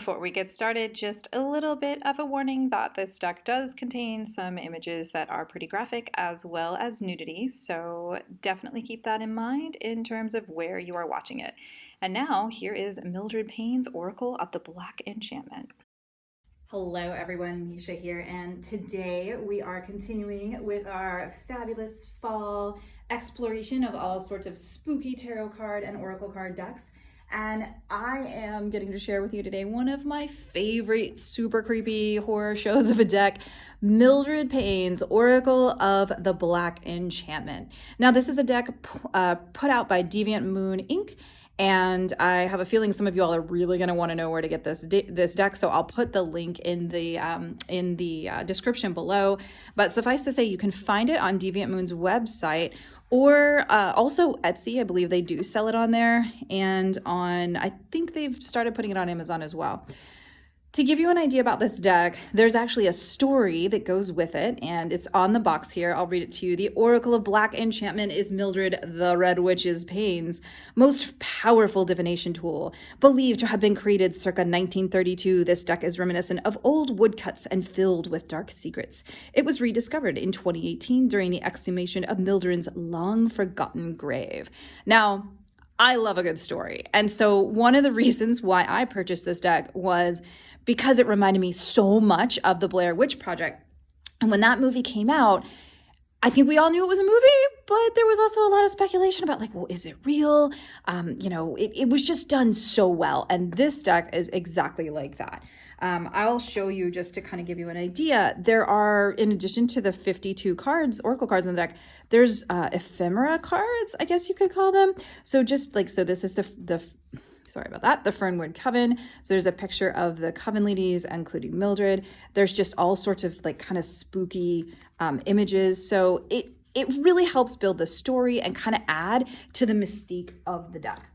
Before we get started, just a little bit of a warning that this deck does contain some images that are pretty graphic as well as nudity, so definitely keep that in mind in terms of where you are watching it. And now, here is Mildred Payne's Oracle of the Black Enchantment. Hello everyone, Misha here, and today we are continuing with our fabulous fall exploration of all sorts of spooky tarot card and oracle card decks. And I am getting to share with you today one of my favorite super creepy horror shows of a deck, Mildred Payne's Oracle of the Black Enchantment. Now this is a deck put out by Deviant Moon Inc., and I have a feeling some of you all are really going to want to know where to get this deck, so I'll put the link in the description below. But suffice to say, you can find it on Deviant Moon's website, or also Etsy. I believe they do sell it on there, and I think they've started putting it on Amazon as well. To give you an idea about this deck, there's actually a story that goes with it, and it's on the box here. I'll read it to you. The Oracle of Black Enchantment is Mildred the Red Witch's Payne's most powerful divination tool. Believed to have been created circa 1932, this deck is reminiscent of old woodcuts and filled with dark secrets. It was rediscovered in 2018 during the exhumation of Mildred's long-forgotten grave. Now, I love a good story, and so one of the reasons why I purchased this deck was because it reminded me so much of the Blair Witch Project. And when that movie came out, I think we all knew it was a movie, but there was also a lot of speculation about like, well, is it real? It was just done so well. And this deck is exactly like that. I'll show you just to kind of give you an idea. There are, in addition to the 52 cards, oracle cards in the deck, there's ephemera cards, I guess you could call them. So just like, so this is sorry about that, the Fernwood Coven. So there's a picture of the Coven ladies, including Mildred. There's just all sorts of like kind of spooky images. So it really helps build the story and kind of add to the mystique of the deck.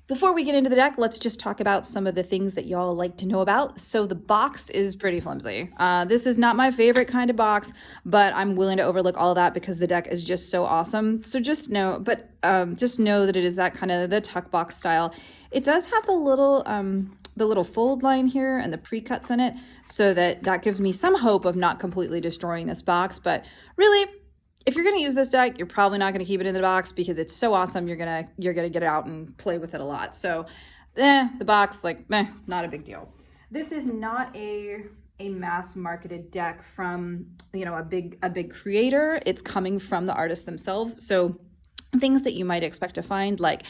Before we get into the deck, let's just talk about some of the things that y'all like to know about. So the box is pretty flimsy. This is not my favorite kind of box, but I'm willing to overlook all of that because the deck is just so awesome. So just know that it is that kind of the tuck box style. It does have the little fold line here and the pre-cuts in it, so that gives me some hope of not completely destroying this box. But really, if you're going to use this deck, you're probably not going to keep it in the box because it's so awesome. You're going to get it out and play with it a lot. So, the box, not a big deal. This is not a mass marketed deck from, a big creator. It's coming from the artists themselves. So, things that you might expect to find, like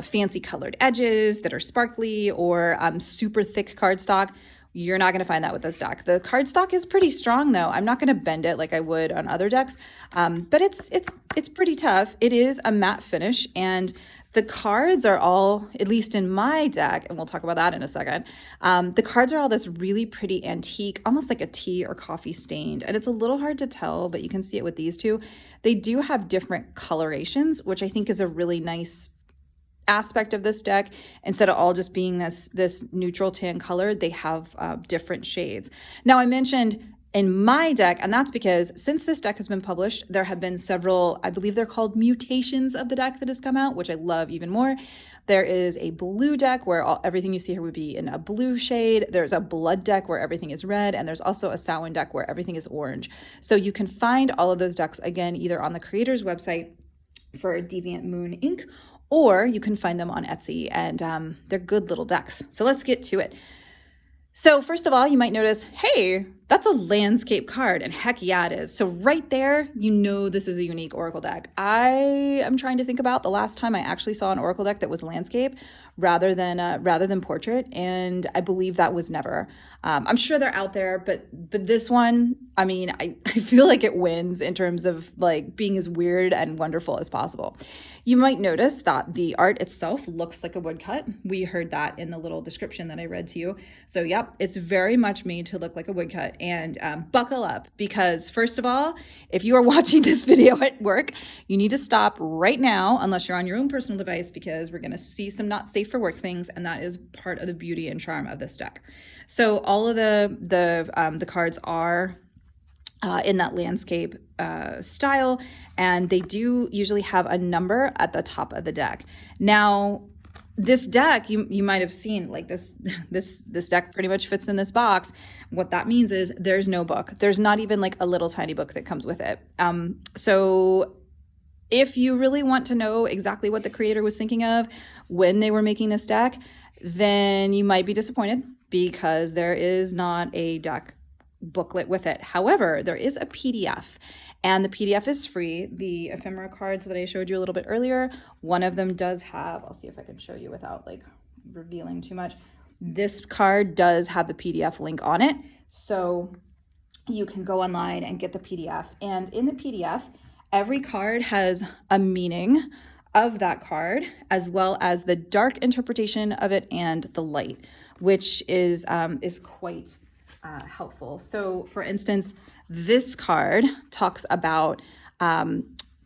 fancy colored edges that are sparkly, or super thick cardstock, you're not going to find that with this deck. The cardstock is pretty strong though. I'm not going to bend it like I would on other decks, but it's pretty tough. It is a matte finish, and the cards are all, at least in my deck, and we'll talk about that in a second, the cards are all this really pretty antique, almost like a tea or coffee stained, and it's a little hard to tell, but you can see it with these two. They do have different colorations, which I think is a really nice aspect of this deck. Instead of all just being this neutral tan color, they have different shades. Now, I mentioned in my deck, and that's because since this deck has been published, there have been several, I believe they're called mutations of the deck that has come out, which I love even more. There is a blue deck where everything you see here would be in a blue shade. There's a blood deck where everything is red, and there's also a Samhain deck where everything is orange. So you can find all of those decks, again, either on the creator's website for Deviant Moon Inc., or you can find them on Etsy, and they're good little decks. So let's get to it. So first of all, you might notice, hey, that's a landscape card, and heck yeah, it is. So right there, this is a unique oracle deck. I am trying to think about the last time I actually saw an oracle deck that was landscape rather than portrait, and I believe that was never. I'm sure they're out there, but this one, I mean, I feel like it wins in terms of like being as weird and wonderful as possible. You might notice that the art itself looks like a woodcut. We heard that in the little description that I read to you. So yep, it's very much made to look like a woodcut. And buckle up, because first of all, if you are watching this video at work, you need to stop right now, unless you're on your own personal device, because we're going to see some not safe for work things, and that is part of the beauty and charm of this deck. So all of the cards are in that landscape style, and they do usually have a number at the top of the deck. Now, this deck, you might have seen, like, this deck pretty much fits in this box. What that means is there's no book. There's not even like a little tiny book that comes with it. So if you really want to know exactly what the creator was thinking of when they were making this deck, then you might be disappointed because there is not a deck booklet with it. However, there is a PDF, and the PDF is free. The ephemera cards that I showed you a little bit earlier, one of them does have, I'll see if I can show you without like revealing too much. This card does have the PDF link on it. So you can go online and get the PDF. And in the PDF, every card has a meaning of that card, as well as the dark interpretation of it and the light, which is quite helpful. So for instance, this card talks about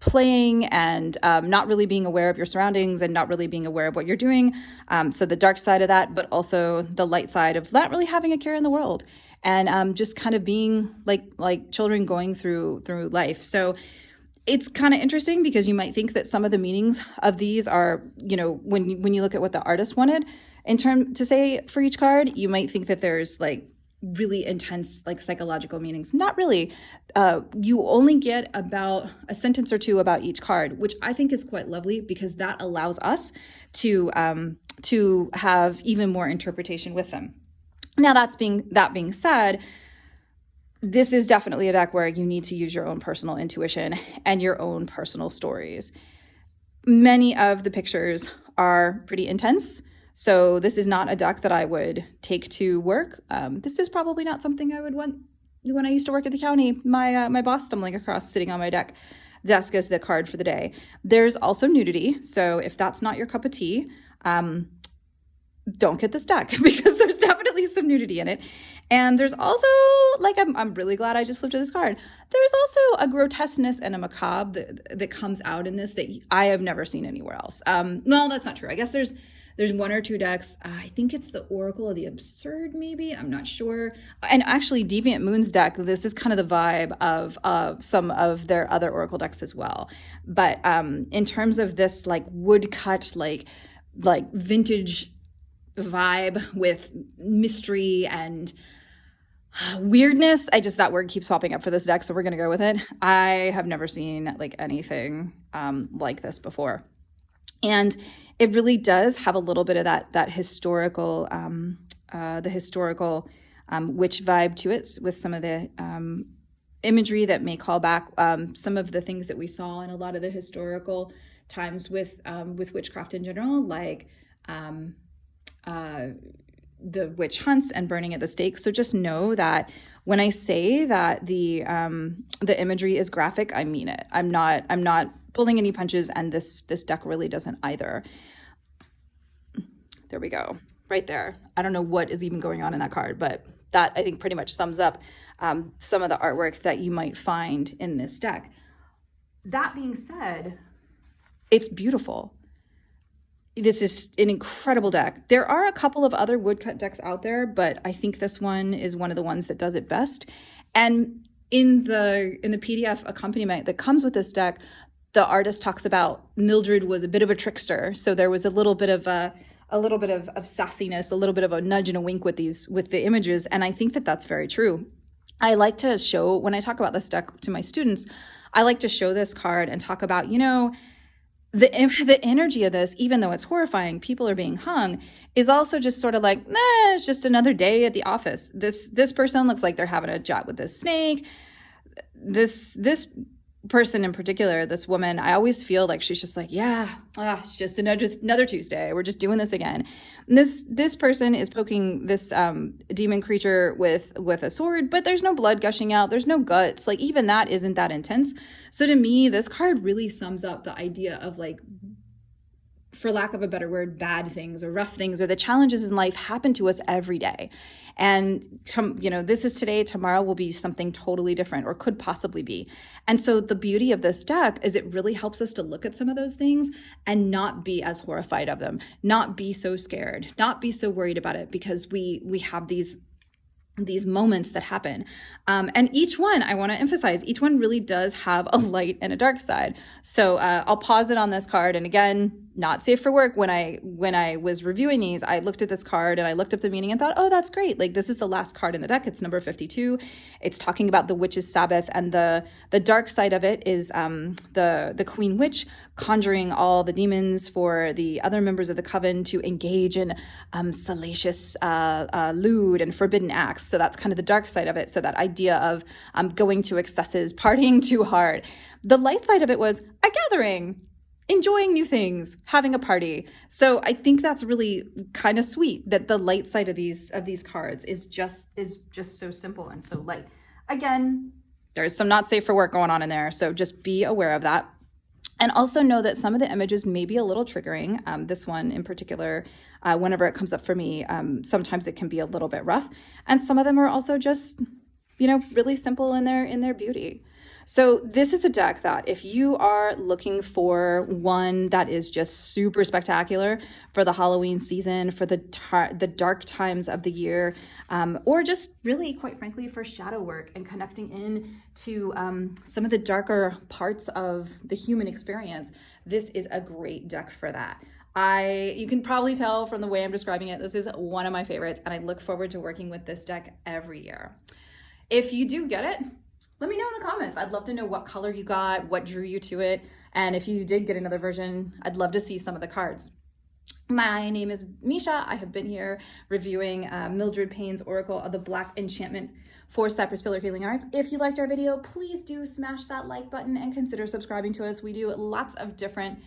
playing and not really being aware of your surroundings and not really being aware of what you're doing. So the dark side of that, but also the light side of not really having a care in the world, and just kind of being like children going through life. So it's kind of interesting because you might think that some of the meanings of these are, when you look at what the artist wanted to say for each card, you might think that there's like really intense like psychological meanings. Not really. You only get about a sentence or two about each card, which I think is quite lovely because that allows us to have even more interpretation with them. Now that being said, this is definitely a deck where you need to use your own personal intuition and your own personal stories. Many of the pictures are pretty intense, so this is not a deck that I would take to work. This is probably not something I would want when I used to work at the county, my boss stumbling across sitting on my desk as the card for the day. There's also nudity, so if that's not your cup of tea, don't get this deck because there's definitely some nudity in it. And there's also, like, I'm really glad I just flipped to this card. There's also a grotesqueness and a macabre that comes out in this that I have never seen anywhere else. No, that's not true. I guess there's one or two decks. I think it's the Oracle of the Absurd, maybe. I'm not sure. And actually, Deviant Moon's deck, this is kind of the vibe of some of their other Oracle decks as well. But in terms of this, like, woodcut, like vintage vibe with mystery and weirdness, that word keeps popping up for this deck, so we're gonna go with it. I have never seen like anything like this before, and it really does have a little bit of that historical the historical witch vibe to it, with some of the imagery that may call back some of the things that we saw in a lot of the historical times with witchcraft in general, like the witch hunts and burning at the stake. So just know that when I say that the imagery is graphic, I mean it. I'm not pulling any punches, and this deck really doesn't either. There we go, right there. I don't know what is even going on in that card, but that I think pretty much sums up some of the artwork that you might find in this deck. That being said, it's beautiful. This is an incredible deck. There are a couple of other woodcut decks out there, but I think this one is one of the ones that does it best. And in the PDF accompaniment that comes with this deck, the artist talks about Mildred was a bit of a trickster. So there was a little bit of sassiness, a little bit of a nudge and a wink with the images. And I think that that's very true. I like to show, when I talk about this deck to my students, I like to show this card and talk about, the energy of this, even though it's horrifying, people are being hung, is also just sort of like, it's just another day at the office. This person looks like they're having a chat with this snake. This person in particular, this woman, I always feel like she's just like, it's just another Tuesday. We're just doing this again. And this person is poking this demon creature with a sword, but there's no blood gushing out. There's no guts. Like, even that isn't that intense. So to me, this card really sums up the idea of, like, for lack of a better word, bad things or rough things or the challenges in life happen to us every day. And, this is today, tomorrow will be something totally different, or could possibly be. And so the beauty of this deck is it really helps us to look at some of those things and not be as horrified of them, not be so scared, not be so worried about it, because we have these moments that happen. And each one, I want to emphasize, each one really does have a light and a dark side. So I'll pause it on this card. And again, not safe for work. When I was reviewing these, I looked at this card and I looked up the meaning and thought, oh, that's great. Like, this is the last card in the deck. It's number 52. It's talking about the witch's Sabbath, and the dark side of it is the Queen Witch conjuring all the demons for the other members of the coven to engage in salacious, lewd, and forbidden acts. So that's kind of the dark side of it. So that idea of going to excesses, partying too hard. The light side of it was a gathering, enjoying new things, having a party. So I think that's really kind of sweet that the light side of these cards is just so simple and so light. Again, there's some not safe for work going on in there, so just be aware of that. And also know that some of the images may be a little triggering. This one in particular, whenever it comes up for me, sometimes it can be a little bit rough. And some of them are also just, really simple in their beauty. So this is a deck that if you are looking for one that is just super spectacular for the Halloween season, for the dark times of the year, or just really, quite frankly, for shadow work and connecting in to some of the darker parts of the human experience, this is a great deck for that. You can probably tell from the way I'm describing it, this is one of my favorites, and I look forward to working with this deck every year. If you do get it, let me know in the comments. I'd love to know what color you got, what drew you to it, and if you did get another version, I'd love to see some of the cards. My name is Misha. I have been here reviewing Mildred Payne's Oracle of the Black Enchantment for Cypress Pillar Healing Arts. If you liked our video, please do smash that like button and consider subscribing to us. We do lots of different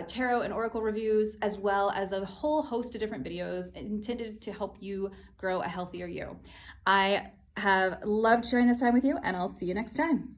tarot and oracle reviews, as well as a whole host of different videos intended to help you grow a healthier you. I have loved sharing this time with you, and I'll see you next time.